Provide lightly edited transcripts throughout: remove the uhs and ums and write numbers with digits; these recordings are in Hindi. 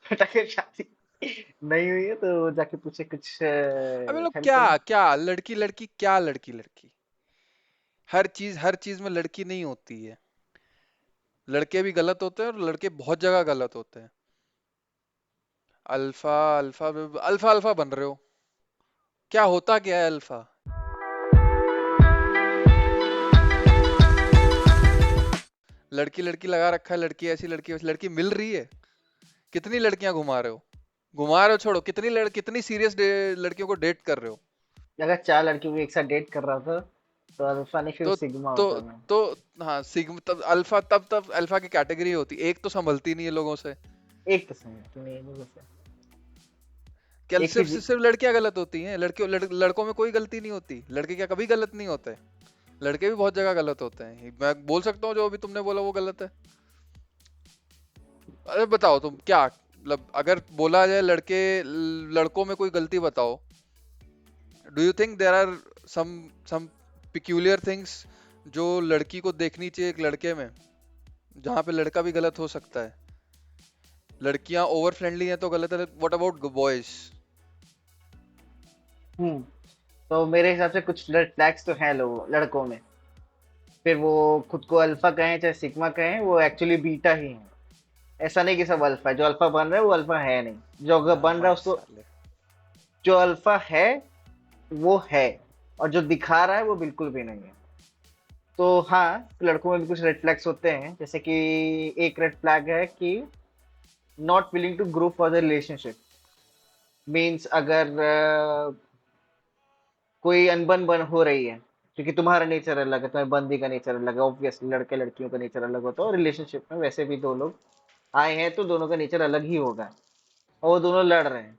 अगर शादी नहीं हुई है तो जाके पूछे कुछ अबे लोग हेल्प क्या कर दो। क्या लड़की लड़की क्या लड़की लड़की, हर चीज में लड़की नहीं होती है। लड़के भी गलत होते हैं और लड़के बहुत जगह गलत होते हैं। अल्फा अल्फा अल्फा अल्फा बन रहे हो, क्या होता क्या है अल्फा? लड़की लड़की लगा रखा है, लड़की ऐसी लड़की वैसी, लड़की मिल रही है? कितनी लड़कियां घुमा रहे हो? घुमा रहे हो छोड़ो, कितनी सीरियस लड़कियों को डेट कर रहे हो? अगर 4 लड़कियों को एक साथ डेट कर रहा था तो अल्फा नहीं फिर तो सिग्मा तो होता मैं। तो हाँ सिग्मा, तब अल्फा, तब अल्फा की कैटेगरी होती, एक तो संभलती नहीं है लोगों से। एक तो समय तुम्हें लोगों से क्या एक सिर्फ ही सिर्फ लड़कियां गलत होती हैं? लड़कों में कोई गलती नहीं होती? लड़के क्या कभी गलत नहीं होते? लड़के भी बहुत जगह गलत होते हैं, मैं बोल सकता हूँ जो अभी तुमने बोला वो गलत है। अरे बताओ तुम क्या, मतलब अगर बोला जाए लड़कों में कोई गलती बताओ, do you think there are some peculiar things जो लड़की को देखनी चाहिए एक लड़के में, जहाँ पे लड़का भी गलत हो सकता है? लड़कियां ओवर फ्रेंडली हैं तो गलत है, व्हाट अबाउट बॉयज? हम्म तो मेरे हिसाब से कुछ रेड फ्लैग्स तो हैं लोगों लड़कों में। फिर वो खुद को अल्फा कहें चाहे सिग्मा कहें, वो एक्चुअली बीटा ही है। ऐसा नहीं कि सब अल्फा है, जो अल्फा बन रहा है वो अल्फा है नहीं, जो अगर बन रहा है मार उसको। साले। जो अल्फा है वो है, और जो दिखा रहा है वो बिल्कुल भी नहीं है। तो हाँ, लड़कों में भी कुछ रेड फ्लैग्स होते हैं, जैसे कि एक रेड फ्लैग है कि not willing to grow for the relationship. Means अगर कोई अनबन बन हो रही है, क्योंकि तुम्हारा नेचर अलग है, तुम्हारी बंदी का नेचर अलग है, ऑब्वियसली लड़के लड़कियों का नेचर अलग होता है, और रिलेशनशिप में वैसे भी दो लोग आए हैं तो दोनों का नेचर अलग ही होगा, और वो दोनों लड़ रहे हैं,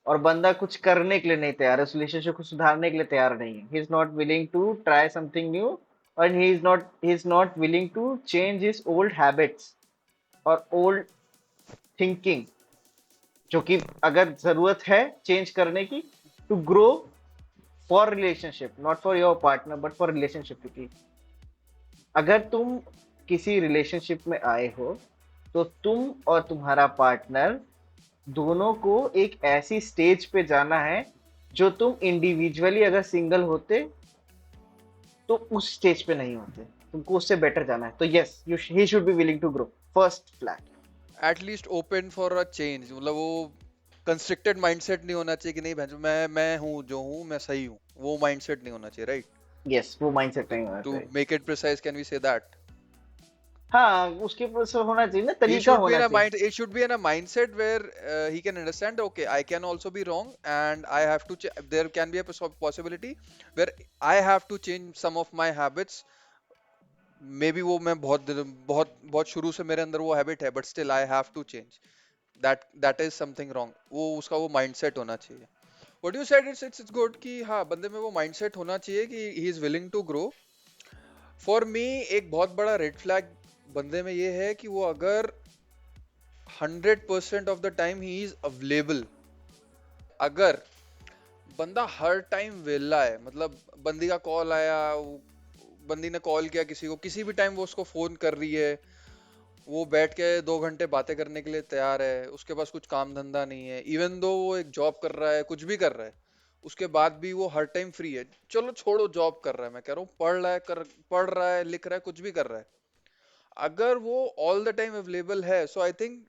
और बंदा कुछ करने के लिए नहीं तैयार है, उस रिलेशनशिप को सुधारने के लिए तैयार नहीं है, he is not willing to try something new, और he is not willing to change his old habits और ओल्ड थिंकिंग, जो कि अगर जरूरत है चेंज करने की, to grow for relationship, not for your partner but for relationship. क्योंकि अगर तुम किसी रिलेशनशिप में आए हो तो तुम और तुम्हारा पार्टनर दोनों को एक ऐसी स्टेज पे जाना है जो तुम इंडिविजुअली अगर सिंगल होते तो उस स्टेज पे नहीं होते, तुमको उससे बेटर जाना है, तो yes you he should be willing to grow, first flag. At least open for a change, मतलब वो कंस्ट्रिक्टेड माइंडसेट नहीं होना चाहिए कि नहीं भैंसो मैं हूँ जो हूँ, मैं सही हूँ, वो माइंडसेट नहीं होना चाहिए, राइट? यस, वो माइंडसेट टू नहीं होना टू चाहिए। Make it precise can we say that हाँ, उसके ऊपर से होना चाहिए ना, he तरीका should be in होना a चाहिए। mind it should be in a mindset where he can understand, okay, I can also be wrong and I have to there can be a possibility where I have to change some of my habits. May be वो मैं बहुत बहुत शुरू से मेरे अंदर वो हैबिट है, but still I have to change, that is something wrong, वो उसका वो माइंडसेट होना चाहिए। What you said, it's good कि हाँ बंदे में वो माइंडसेट होना चाहिए कि he is willing to grow. For me एक बहुत बड़ा रेड फ्लैग बंदे में ये है कि वो अगर 100% of the time he is available, अगर बंदा हर टाइम वेला है, मतलब बंदी का कॉल आया, बंदी ने कॉल किया किसी को, किसी भी टाइम वो उसको फोन कर रही है, वो बैठ के 2 घंटे बातें करने के लिए तैयार है, उसके पास कुछ काम धंधा नहीं है, इवन दो वो एक जॉब कर रहा है, कुछ भी कर रहा है, उसके बाद भी वो हर टाइम फ्री है। चलो छोड़ो जॉब कर रहा है, मैं कह रहा हूँ पढ़ रहा है, लिख रहा है, कुछ भी कर रहा है, अगर वो ऑल द टाइम अवेलेबल है, so I think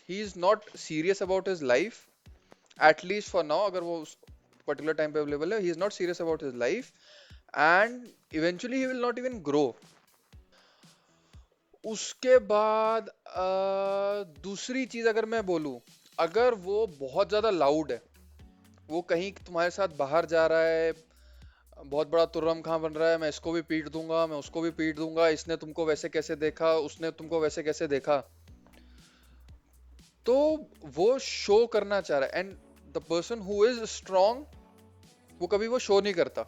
he is not serious about his life, at least for now. अगर वो उस पर्टिकुलर टाइम पे अवेलेबल है, he is not serious about his life, and eventually he will not even grow. उसके बाद दूसरी चीज अगर मैं बोलूं, अगर वो बहुत ज्यादा लाउड है, वो कहीं तुम्हारे साथ बाहर जा रहा है, बहुत बड़ा तुर्रम खां बन रहा है, मैं इसको भी पीट दूंगा, मैं उसको भी पीट दूंगा, इसने तुमको वैसे कैसे देखा, उसने तुमको वैसे कैसे देखा, तो वो शो करना चाह रहा है, and the person who is strong वो कभी वो शो नहीं करता,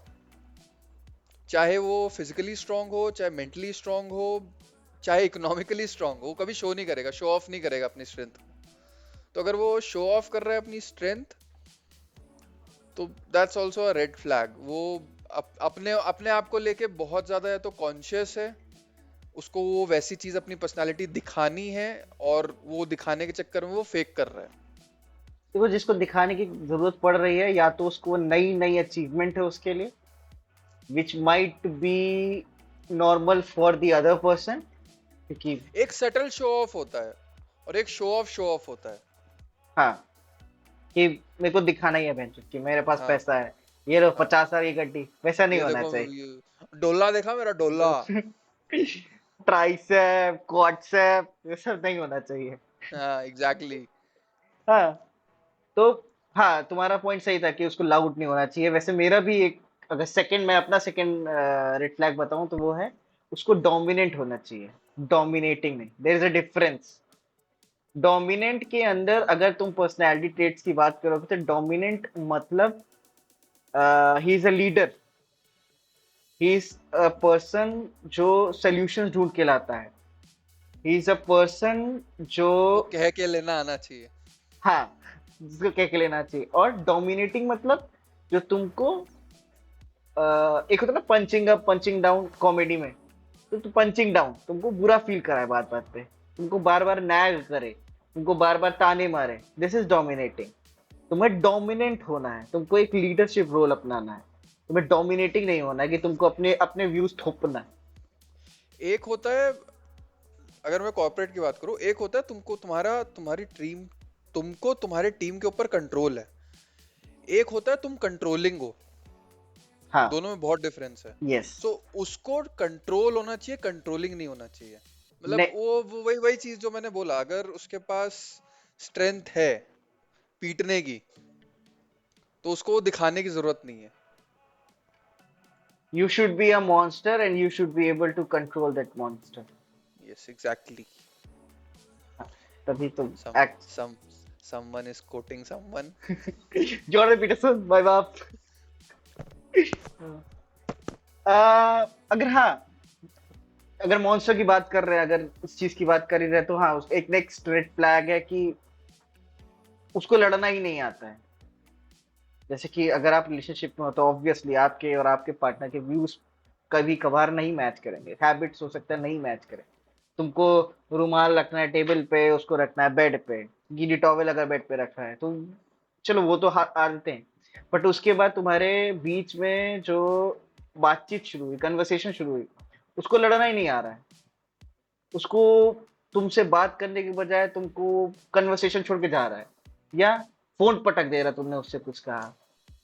चाहे वो फिजिकली स्ट्रांग हो, चाहे मेंटली स्ट्रांग हो, चाहे इकोनॉमिकली स्ट्रांग हो, वो कभी शो नहीं करेगा, शो ऑफ नहीं करेगा अपनी स्ट्रेंथ। तो अगर वो शो ऑफ कर रहा है अपनी स्ट्रेंथ, तो that's also a red flag. वो अपने अपने आप को लेके बहुत ज्यादा है तो कॉन्शियस है, उसको वो वैसी चीज अपनी पर्सनालिटी दिखानी है, और वो दिखाने के चक्कर में वो फेक कर रहा है। देखो, जिसको दिखाने की जरूरत पड़ रही है, या तो उसको नई नई अचीवमेंट है उसके लिए, which might be normal for the other person, क्योंकि एक सटल शो ऑफ होता है, और एक शो ऑफ होता है। हाँ, कि मेरे को दिखाना ही है बहन कि मेरे पास हाँ। पैसा है, ये लो हाँ, 50,000 की गड्डी, वैसा नहीं ये होना देखो, चाहिए। ये डोला देखा मेरा डोला। ट्राइसेप, क्वाड्सेप, ये सब नहीं होना चाहिए। हाँ, एग्जैक्टली। हाँ, तो हाँ, तुम्हारा पॉइंट सही था कि उसको लाउड नहीं होना चाहिए। वैसे मेरा भी एक, अगर सेकंड, मैं अपना सेकंड रेड फ्लैग बताऊं तो वो है, उसको डोमिनेंट होना चाहिए, डोमिनेटिंग नहीं। There is a difference. Dominant के अंदर अगर तुम पर्सनैलिटी ट्रेट्स की बात करोगे तो डोमिनेंट मतलब he is a leader, he is a person जो सोल्यूशंस ढूंढ के लाता है, ही इज अ पर्सन जो, वो कह के लेना आना चाहिए। हाँ, जिसको कह के लेना चाहिए। और डोमिनेटिंग मतलब जो तुमको एक होता है ना punching up punching down comedy में, तो पंचिंग डाउन तुमको बुरा फील कराए बात बात पे, तुमको बार बार नैग करे, तुमको बार बार ताने मारे, दिस इज डोमिनेटिंग। तुम्हें डोमिनेंट होना है, तुमको एक लीडरशिप रोल अपनाना है, तुम्हें डोमिनेटिंग नहीं होना है कि तुमको अपने अपने व्यूज थोपना है। एक होता है, अगर मैं कॉर्पोरेट की बात करूं, एक होता है तुमको तुम्हारी टीम, तुमको तुम्हारे टीम के ऊपर कंट्रोल है। एक होता है तुम कंट्रोलिंग हो। हाँ, दोनों में बहुत डिफरेंस है। यस, सो उसको कंट्रोल होना चाहिए, कंट्रोलिंग नहीं होना चाहिए। मतलब ने वो वही वही चीज जो मैंने बोला, अगर उसके पास स्ट्रेंथ है पीटने की, तो उसको वो दिखाने की जरूरत नहीं है। You should be a monster and you should be able to control that monster. Yes, exactly. तभी तुम सम एक्ट। Some someone is quoting someone. Jordan Peterson, bye बाप। अगर हाँ, अगर मॉन्स्टर की बात कर रहे हैं, अगर इस चीज की बात कर ही रहे, तो हाँ, एक नेक्स्ट रेड फ्लैग है कि उसको लड़ना ही नहीं आता है। जैसे कि अगर आप रिलेशनशिप में हो तो ऑब्वियसली आपके और आपके पार्टनर के व्यूज कभी कभार नहीं मैच करेंगे, हैबिट्स हो सकता है नहीं मैच करें। तुमको रुमाल रखना है टेबल पे, उसको रखना है बेड पे, गीली टॉवेल अगर बेड पे रखा है तो चलो वो तो आदतें हैं। बट उसके बाद तुम्हारे बीच में जो बातचीत शुरू हुई, कन्वर्सेशन शुरू हुई, उसको लड़ना ही नहीं आ रहा है, उसको तुमसे बात करने के बजाय तुमको कन्वर्सेशन छोड़ के जा रहा है, या फोन पटक दे रहा, तुमने उससे कुछ कहा,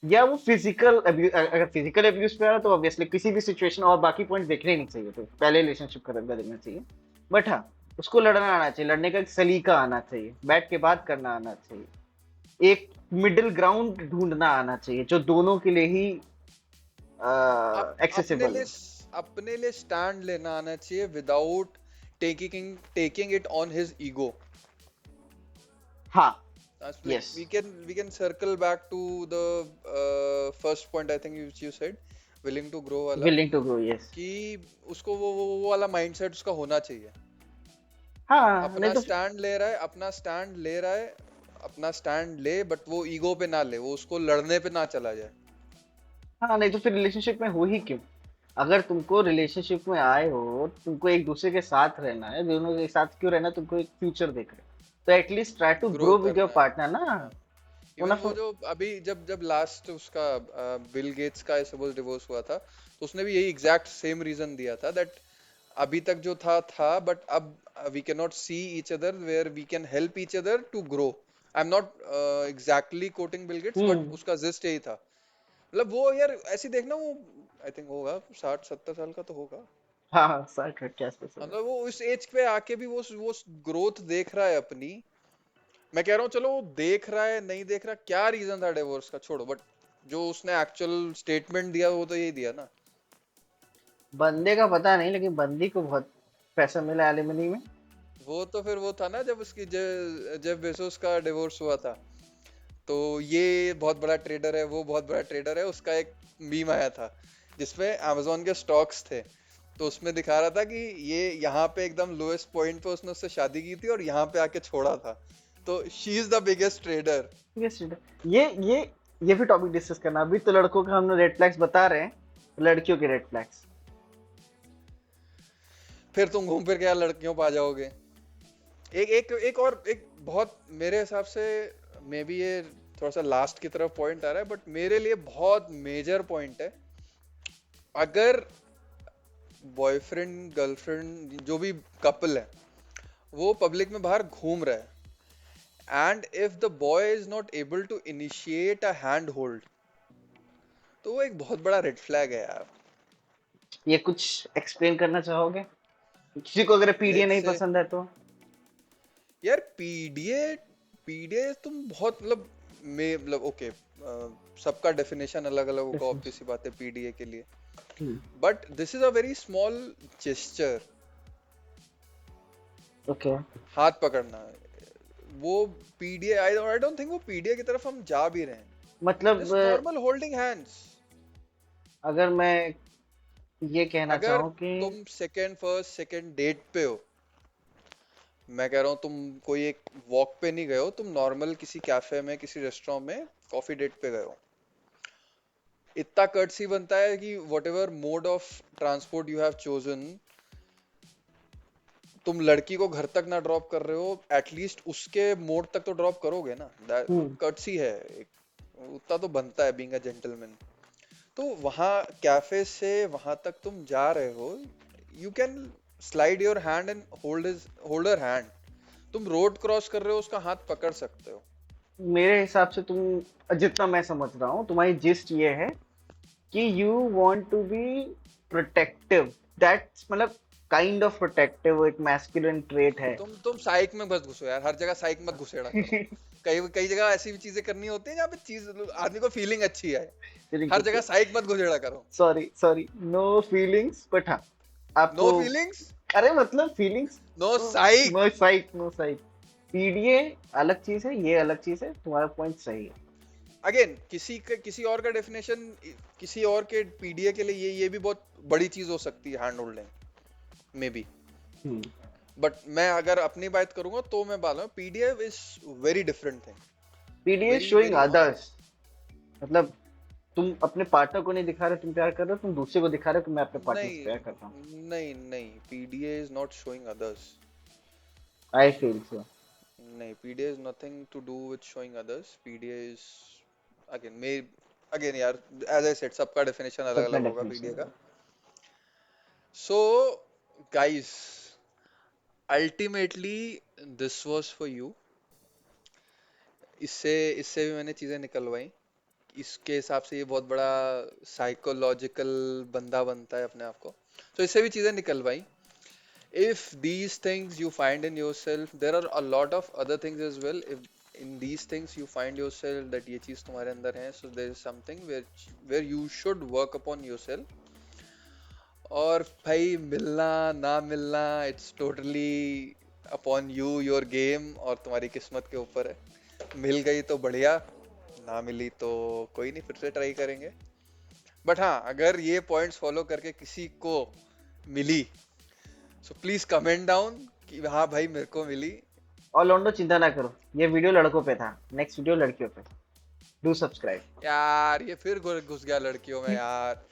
या वो फिजिकल अब्यूज, अगर फिजिकल अब्यूज पे आ रहा तो ऑब्वियसली किसी भी सिचुएशन और बाकी पॉइंट देखने नहीं चाहिए, तो पहले रिलेशनशिप खत्म कर देना चाहिए। बट हाँ, उसको लड़ना आना चाहिए, लड़ने का एक सलीका आना चाहिए, बैठ के बात करना आना चाहिए, एक मिडिल ग्राउंड ढूंढना आना चाहिए जो दोनों के लिए ही अप, एक्सेसिबल है। अपने लिए स्टैंड लेना आना चाहिए, without taking it on his ego. हाँ, Like yes, we can circle back to the first point, I think you said willing to grow वाला, विलिंग टू ग्रो, यस। कि उसको वो वाला माइंडसेट उसका होना चाहिए। हाँ, नहीं अपना तो, स्टैंड ले रहा है, अपना स्टैंड ले, बट वो ईगो पे ना ले, वो उसको लड़ने पे ना चला जाए। हाँ, नहीं तो फिर रिलेशनशिप में हो ही क्यों? अगर तुमको रिलेशनशिप में आए हो, तुमको एक दूसरे के साथ रहना है, दोनों के साथ क्यों रहना, तुमको एक फ्यूचर देख रहे हो, तो at least try to grow grow with your करना है। पार्टनर ना। हाँ। वो इवन ना वो जो अभी जब जब लास्ट उसका बिल गेट्स का सपोज डिवोर्स हुआ था, तो उसने भी यही एग्जैक्ट सेम रीजन दिया था, दैट अभी तक जो था, बट अब we can not see each other where we can help each other to grow. I am not exactly quoting Bill Gates, but hmm, उसका जिस्ट यही था। मतलब वो यार ऐसी देखना, वो आई थिंक होगा 60-70 साल का तो होगा। हाँ हाँ, 60 के आसपास हो गए। मतलब वो उस एज पे आके भी वो ग्रोथ देख रहा है अपनी। मैं कह रहा हूँ चलो वो देख रहा है, नहीं देख रहा, क्या रीजन था डिवोर्स का छोड़ो, बट जो उसने एक्चुअल स्टेटमेंट दिया वो तो यही दिया ना। बंदे का पता नहीं, लेकिन बंदी को बहुत पैसा मिला एलिमनी में। वो तो फिर वो था ना, जब उसकी जेफ बेजोस का डिवोर्स हुआ था, तो ये बहुत बड़ा ट्रेडर है, वो बहुत बड़ा ट्रेडर है, उसका एक मीम आया था जिसमें अमेजोन के स्टॉक्स थे, तो उसमें दिखा रहा था कि ये यहाँ पे एकदम लोएस्ट पॉइंट पे उसने उससे शादी की थी और यहाँ पे आके छोड़ा था, तो she is the biggest trader. Yes, ये ये ये भी टॉपिक डिस्कस करना। अभी तो लड़कों का हम रेड फ्लैग्स बता रहे हैं, लड़कियों के रेड फ्लैग्स। फिर तुम घूम फिर के यार लड़कियों पे आ जाओगे। एक एक एक और एक बहुत मेरे हिसाब से, मे बी ये थोड़ा सा लास्ट की तरफ पॉइंट आ रहा है, बट मेरे लिए बहुत मेजर पॉइंट है। अगर बॉयफ्रेंड गर्लफ्रेंड जो भी कपल है वो पब्लिक में बाहर घूम रहा है, and if the boy is not able to initiate a hand hold, तो वो एक बहुत बड़ा रेड फ्लैग है यार। ये कुछ एक्सप्लेन करना चाहोगे? किसी को अगर पीडीए लेट्स नहीं से पसंद है तो? यार पीडीए, पीडीए तुम बहुत मतलब में मतलब ओके, सबका डेफिनेशन अलग अलग होगा, ऑब्वियस सी बात है पीडीए के लिए, but this is a very small gesture. Okay. हाथ पकड़ना, वो पीडीए, आई डोंट थिंक वो पीडीए की तरफ हम जा भी रहे हैं। मतलब जस्ट नॉर्मल होल्डिंग हैंड्स। अगर मैं ये कहना अगर चाहूँ कि तुम फर्स्ट सेकंड डेट पे हो, मैं कह रहा हूँ तुम कोई एक वॉक पे नहीं गए हो, तुम नॉर्मल किसी कैफे में किसी रेस्टोरेंट में कॉफी डेट पे गए हो, इतना कर्टसी बनता है कि what ever mode of transport you have chosen, तुम लड़की को घर तक ना ड्रॉप कर रहे हो, एटलीस्ट उसके मोड तक तो ड्रॉप करोगे ना। हम्म कर्टसी है एक, उतना तो बनता है बीइंग अ जेंटलमैन। तो वहां कैफे से वहां तक तुम जा रहे हो, you can slide your hand and hold her hand. तुम रोड क्रॉस कर रहे हो, उसका हाथ पकड़ सकते हो। मेरे हिसाब से तुम, जितना मैं समझ रहा हूँ, तुम्हारी जिस्ट ये है कि you want to be protective. That's मतलब काइंड ऑफ प्रोटेक्टिव, एक मैस्कुलिन ट्रेट है। तुम साइक में बस घुसो यार, हर जगह साइक मत घुसेड़ा करो। कई कई जगह ऐसी भी चीजें करनी होती है जहाँ पे चीज आदमी को फीलिंग अच्छी है, हर जगह साइक मत घुसेड़ा करो। Sorry sorry, no feelings, but हाँ नो आपको, फीलिंग्स, अरे मतलब feelings, no psych. No psych, no psych. PDA अलग चीज है, ये अलग चीज है, तुम्हारा पॉइंट सही है। अगेन किसी और का डेफिनेशन, किसी और के पीडीए के लिए ये भी बहुत बड़ी चीज हो सकती है, hand holding may be. But मैं अगर अपनी बात करूंगा तो मैं बात PDA is very different thing, PDA very showing very others, मतलब तुम अपने पार्टनर को नहीं दिखा रहे तुम प्यार कर रहे हो, तुम दूसरे को दिखा रहे हो कि मैं अपने पार्टनर से प्यार करता हूँ। नहीं नहीं, PDA is not showing others. I feel so. नहीं, PDA is nothing to do with showing others. PDA is again me again यार, एज आई सेड सबका डेफिनेशन अलग सबका अलग होगा पीडीए डेफिनेशन। का। So guys, ultimately this was for you. इससे इससे भी मैंने चीजें निकलवाई, इसके हिसाब से ये बहुत बड़ा साइकोलॉजिकल बंदा बनता है अपने आप को, तो इससे भी चीजें निकलवाई। if these things you find in yourself, there are a lot of other things as well. If in these things you find yourself that ये चीज तुम्हारे अंदर है, so there is something where you should work upon yourself. और भाई मिलना ना मिलना, it's totally upon you, your game, और तुम्हारी किस्मत के ऊपर है। मिल गई तो बढ़िया, ना मिली तो कोई नहीं, फिर से ट्राई करेंगे। बट हाँ, अगर ये पॉइंट्स फॉलो करके किसी को मिली, सो प्लीज कमेंट डाउन कि हाँ भाई मेरे को मिली। और लौंडो चिंता ना करो, ये वीडियो लड़कों पे था, नेक्स्ट वीडियो लड़कियों पे। Do subscribe. यार ये फिर घुस गया लड़कियों में यार।